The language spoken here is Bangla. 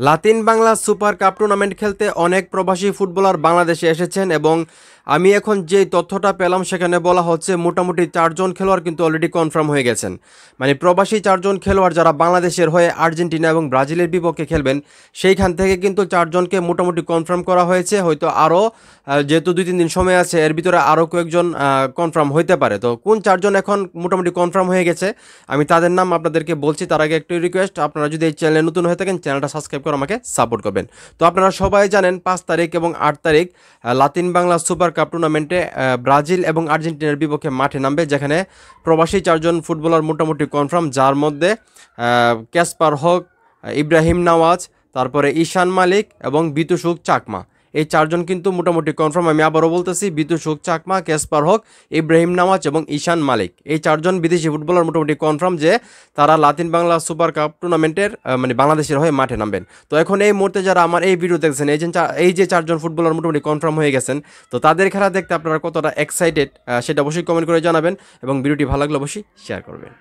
Latin Bangla super cup tournament খেলতে অনেক প্রবাসী ফুটবলার বাংলাদেশে এসেছেন এবং আমি এখন যে তথ্যটা পেলাম সেখানে বলা হচ্ছে মোটামুটি 4 জন খেলোয়াড় কিন্তু অলরেডি কনফার্ম হয়ে গেছেন। মানে প্রবাসী 4 জন খেলোয়াড় যারা বাংলাদেশের হয়ে আর্জেন্টিনা এবং ব্রাজিলের বিপক্ষে খেলবেন সেইখান থেকে কিন্তু 4 জনকে মোটামুটি কনফার্ম করা হয়েছে। হয়তো আরও যেহেতু 2-3 দিন সময় আছে এর ভিতরে আরও কয়েকজন কনফার্ম হইতে পারে। তো কোন 4 জন এখন মোটামুটি কনফার্ম হয়ে গেছে আমি তাদের নাম আপনাদেরকে বলছি। তার আগে একটু রিকোয়েস্ট, আপনারা যদি এই চ্যানেলে নতুন হয়ে থাকেন চ্যানেলটা সাবস্ক্রাইব করে আমাকে সাপোর্ট করবেন। তো আপনারা সবাই জানেন 5 তারিখ এবং 8 তারিখ লাতিন বাংলা সুপার কাপ টুর্নামেন্টে ব্রাজিল এবং আর্জেন্টিনার বিপক্ষে মাঠে নামবে, যেখানে প্রবাসী 4 জন ফুটবলার মোটামুটি কনফার্ম, যার মধ্যে ক্যাসপার হক, ইব্রাহিম নওয়াজ, তারপরে ঈশান মালিক এবং বিতুসুক চাকমা। এই 4 জন কিন্তু মোটামুটি কনফার্ম। আমি আবারও বলতেছি, বিতুসুক চাকমা, ক্যাসপার হক, ইব্রাহিম নওয়াজ এবং ঈশান মালিক, এই 4 জন বিদেশি ফুটবলার মোটামুটি কনফার্ম যে তারা লাতিন বাংলা সুপার কাপ টুর্নামেন্টের মানে বাংলাদেশের হয়ে মাঠে নামবেন। তো এখন এই মুহূর্তে যারা আমার এই ভিডিও দেখছেন, এই যে 4 জন ফুটবলার মোটামুটি কনফার্ম হয়ে গেছেন, তো তাদের খেলা দেখতে আপনারা কতটা এক্সাইটেড সেটা অবশ্যই কমেন্ট করে জানাবেন এবং ভিডিওটি ভালো লাগলে অবশ্যই শেয়ার করবেন।